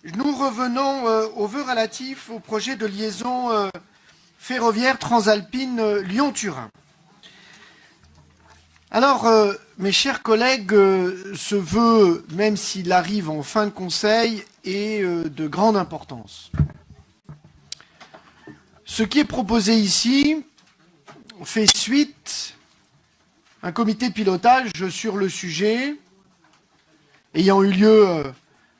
Nous revenons aux vœux relatifs au projet de liaison ferroviaire transalpine Lyon-Turin. Alors, mes chers collègues, ce vœu, même s'il arrive en fin de conseil, est de grande importance. Ce qui est proposé ici fait suite à un comité de pilotage sur le sujet ayant eu lieu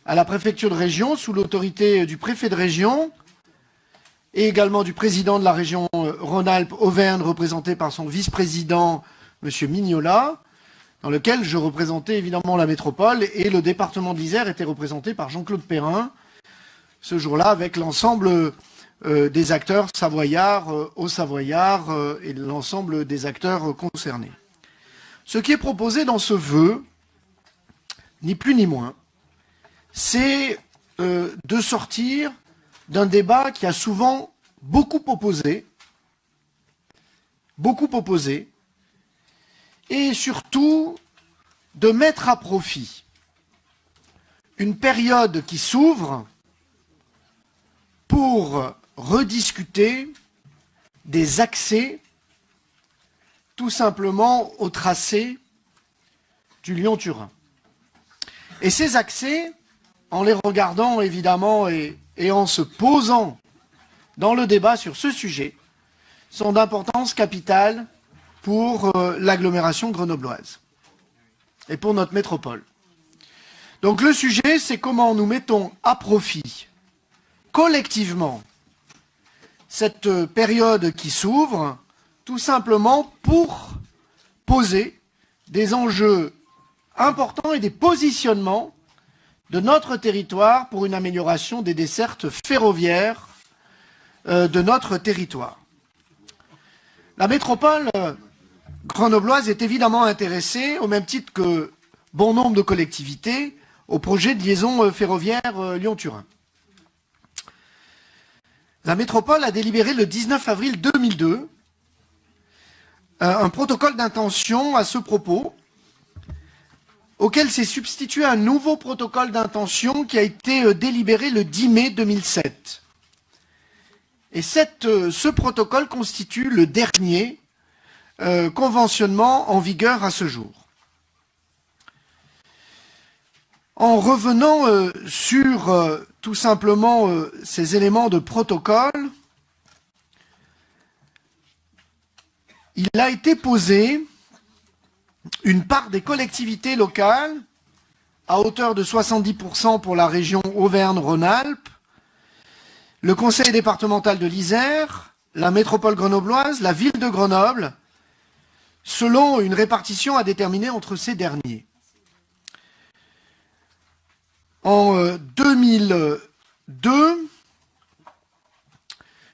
à la préfecture de région sous l'autorité du préfet de région et également du président de la région Rhône-Alpes-Auvergne, représenté par son vice-président, M. Mignola, dans lequel je représentais évidemment la métropole, et le département de l'Isère était représenté par Jean-Claude Perrin, ce jour-là avec l'ensemble des acteurs savoyards, haut-savoyards et l'ensemble des acteurs concernés. Ce qui est proposé dans ce vœu, ni plus ni moins, c'est de sortir d'un débat qui a souvent beaucoup opposé, et surtout de mettre à profit une période qui s'ouvre pour rediscuter des accès tout simplement au tracé du Lyon-Turin. Et ces accès, en les regardant évidemment et en se posant dans le débat sur ce sujet, sont d'importance capitale pour l'agglomération grenobloise et pour notre métropole. Donc le sujet, c'est comment nous mettons à profit collectivement cette période qui s'ouvre, tout simplement pour poser des enjeux importants et des positionnements de notre territoire pour une amélioration des dessertes ferroviaires de notre territoire. La métropole grenobloise est évidemment intéressée, au même titre que bon nombre de collectivités, au projet de liaison ferroviaire Lyon-Turin. La métropole a délibéré le 19 avril 2002 un protocole d'intention à ce propos, auquel s'est substitué un nouveau protocole d'intention qui a été délibéré le 10 mai 2007. Et ce protocole constitue le dernier conventionnement en vigueur à ce jour. En revenant sur tout simplement ces éléments de protocole, il a été posé une part des collectivités locales à hauteur de 70% pour la région Auvergne-Rhône-Alpes, le conseil départemental de l'Isère, la métropole grenobloise, la ville de Grenoble, selon une répartition à déterminer entre ces derniers. En 2002,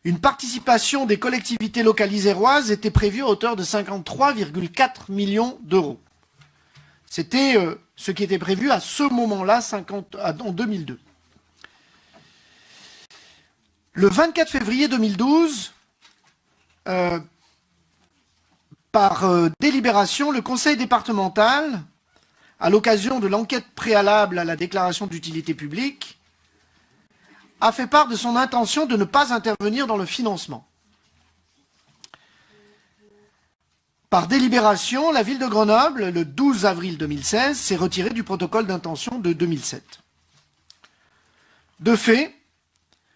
une participation des collectivités locales iséroises était prévue à hauteur de 53,4 millions d'euros. C'était ce qui était prévu à ce moment-là, en 2002. Le 24 février 2012, par délibération, le conseil départemental, à l'occasion de l'enquête préalable à la déclaration d'utilité publique, a fait part de son intention de ne pas intervenir dans le financement. Par délibération, la ville de Grenoble, le 12 avril 2016, s'est retirée du protocole d'intention de 2007. De fait,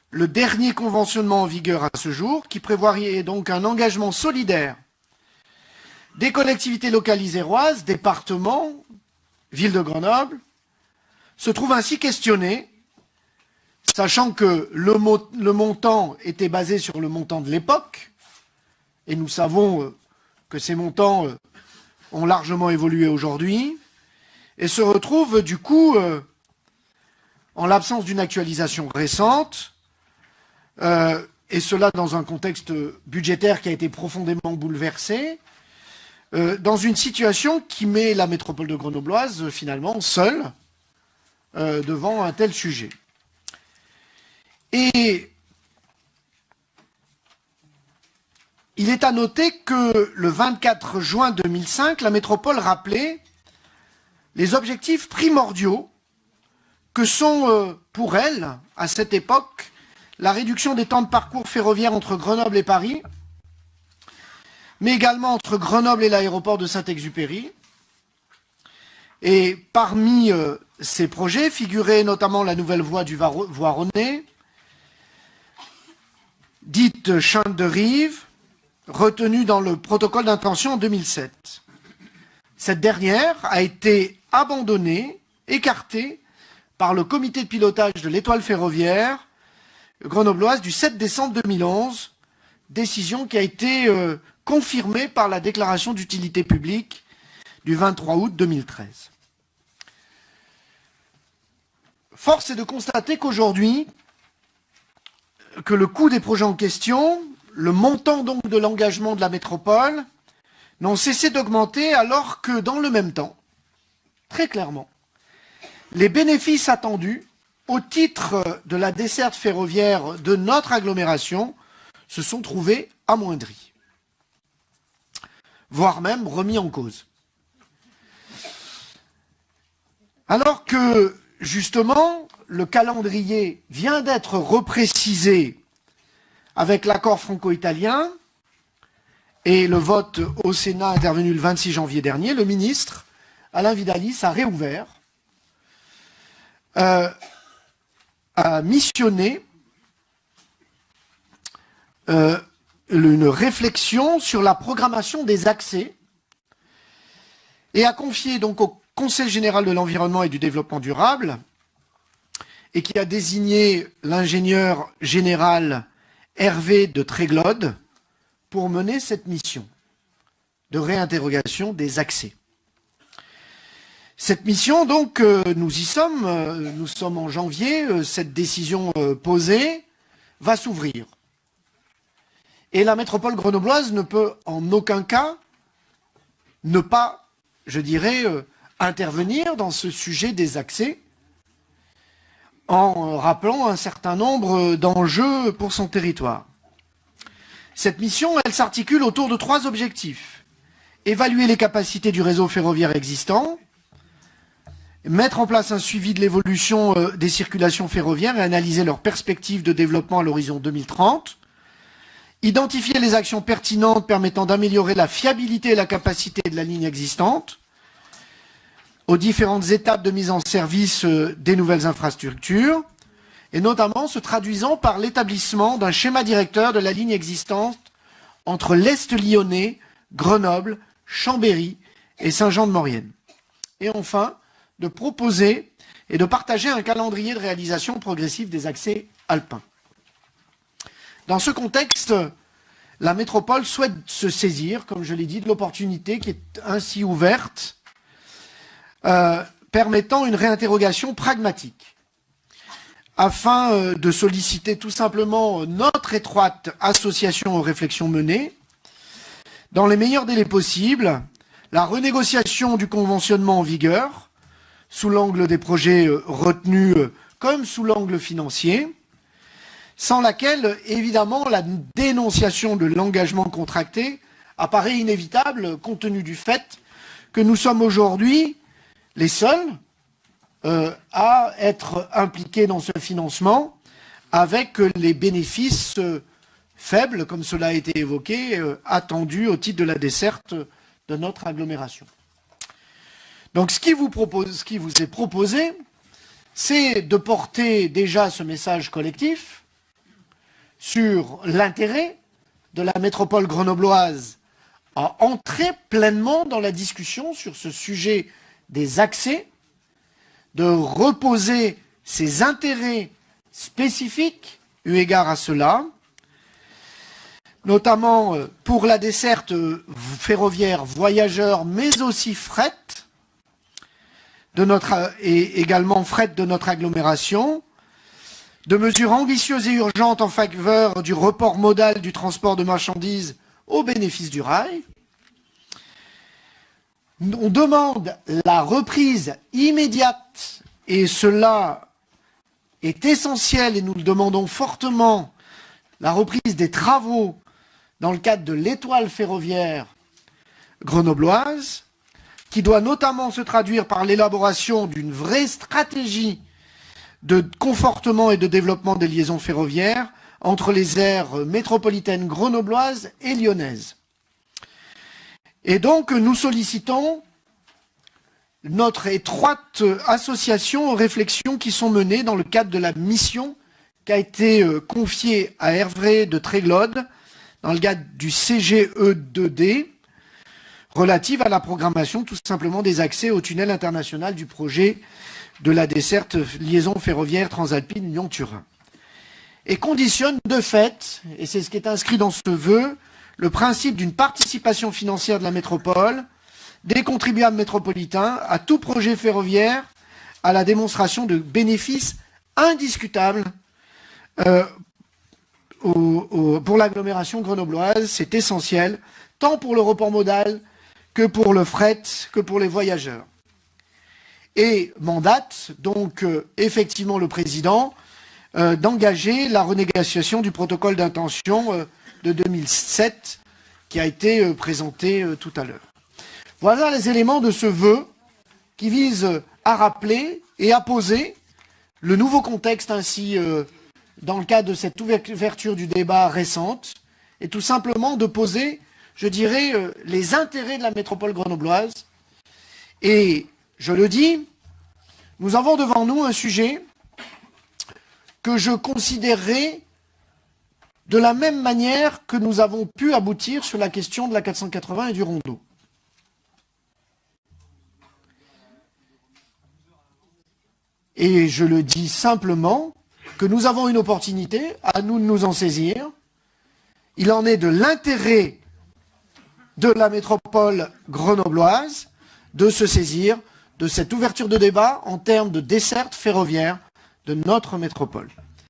le dernier conventionnement en vigueur à ce jour, qui prévoyait donc un engagement solidaire des collectivités locales iséroises, départements, ville de Grenoble, se trouve ainsi questionné, sachant que le montant était basé sur le montant de l'époque, et nous savons que ces montants ont largement évolué aujourd'hui, et se retrouve du coup, en l'absence d'une actualisation récente, et cela dans un contexte budgétaire qui a été profondément bouleversé, dans une situation qui met la métropole de grenobloise finalement seule devant un tel sujet. Et il est à noter que le 24 juin 2005, la métropole rappelait les objectifs primordiaux que sont pour elle, à cette époque, la réduction des temps de parcours ferroviaire entre Grenoble et Paris, mais également entre Grenoble et l'aéroport de Saint-Exupéry. Et parmi ces projets figurait notamment la nouvelle voie du Voironnais, dite Chaîne de Rive, retenue dans le protocole d'intention en 2007. Cette dernière a été abandonnée, écartée, par le comité de pilotage de l'étoile ferroviaire grenobloise du 7 décembre 2011, décision qui a été confirmée par la déclaration d'utilité publique du 23 août 2013. Force est de constater qu'aujourd'hui, que le coût des projets en question, le montant donc de l'engagement de la métropole, n'ont cessé d'augmenter alors que dans le même temps, très clairement, les bénéfices attendus au titre de la desserte ferroviaire de notre agglomération se sont trouvés amoindris, voire même remis en cause. Alors que, justement, le calendrier vient d'être reprécisé avec l'accord franco-italien et le vote au Sénat intervenu le 26 janvier dernier, le ministre Alain Vidalis a réouvert, a missionné une réflexion sur la programmation des accès et a confié donc au Conseil général de l'environnement et du développement durable et qui a désigné l'ingénieur général Hervé de Tréglode pour mener cette mission de réinterrogation des accès. Cette mission, donc, nous sommes en janvier, cette décision posée va s'ouvrir. Et la métropole grenobloise ne peut en aucun cas ne pas, je dirais, intervenir dans ce sujet des accès en rappelant un certain nombre d'enjeux pour son territoire. Cette mission, elle s'articule autour de 3 objectifs. Évaluer les capacités du réseau ferroviaire existant, mettre en place un suivi de l'évolution des circulations ferroviaires et analyser leurs perspectives de développement à l'horizon 2030, identifier les actions pertinentes permettant d'améliorer la fiabilité et la capacité de la ligne existante, aux différentes étapes de mise en service des nouvelles infrastructures, et notamment se traduisant par l'établissement d'un schéma directeur de la ligne existante entre l'Est lyonnais, Grenoble, Chambéry et Saint-Jean-de-Maurienne. Et enfin, de proposer et de partager un calendrier de réalisation progressive des accès alpins. Dans ce contexte, la métropole souhaite se saisir, comme je l'ai dit, de l'opportunité qui est ainsi ouverte, permettant une réinterrogation pragmatique, afin de solliciter tout simplement notre étroite association aux réflexions menées, dans les meilleurs délais possibles, la renégociation du conventionnement en vigueur, sous l'angle des projets retenus comme sous l'angle financier, sans laquelle, évidemment, la dénonciation de l'engagement contracté apparaît inévitable compte tenu du fait que nous sommes aujourd'hui les seuls à être impliqués dans ce financement avec les bénéfices faibles, comme cela a été évoqué, attendus au titre de la desserte de notre agglomération. Donc ce qui vous est proposé, c'est de porter déjà ce message collectif sur l'intérêt de la métropole grenobloise à entrer pleinement dans la discussion sur ce sujet des accès, de reposer ses intérêts spécifiques eu égard à cela, notamment pour la desserte ferroviaire voyageurs, mais aussi fret, et également fret de notre agglomération, de mesures ambitieuses et urgentes en faveur du report modal du transport de marchandises au bénéfice du rail. On demande la reprise immédiate, et cela est essentiel, et nous le demandons fortement, la reprise des travaux dans le cadre de l'étoile ferroviaire grenobloise, qui doit notamment se traduire par l'élaboration d'une vraie stratégie de confortement et de développement des liaisons ferroviaires entre les aires métropolitaines grenobloises et lyonnaises. Et donc, nous sollicitons notre étroite association aux réflexions qui sont menées dans le cadre de la mission qui a été confiée à Hervé de Tréglode dans le cadre du CGE2D relative à la programmation tout simplement des accès au tunnel international du projet de la desserte liaison ferroviaire transalpine Lyon-Turin. Et conditionne de fait, et c'est ce qui est inscrit dans ce vœu, le principe d'une participation financière de la métropole, des contribuables métropolitains à tout projet ferroviaire, à la démonstration de bénéfices indiscutables pour l'agglomération grenobloise. C'est essentiel, tant pour le report modal que pour le fret, que pour les voyageurs. Et mandate donc effectivement le président d'engager la renégociation du protocole d'intention de 2007 qui a été présenté tout à l'heure. Voilà les éléments de ce vœu qui vise à rappeler et à poser le nouveau contexte ainsi dans le cadre de cette ouverture du débat récente et tout simplement de poser, je dirais, les intérêts de la métropole grenobloise. Et je le dis, nous avons devant nous un sujet que je considérerais de la même manière que nous avons pu aboutir sur la question de la 480 et du rondeau. Et je le dis simplement que nous avons une opportunité, à nous de nous en saisir. Il en est de l'intérêt de la métropole grenobloise de se saisir de cette ouverture de débat en termes de desserte ferroviaire de notre métropole.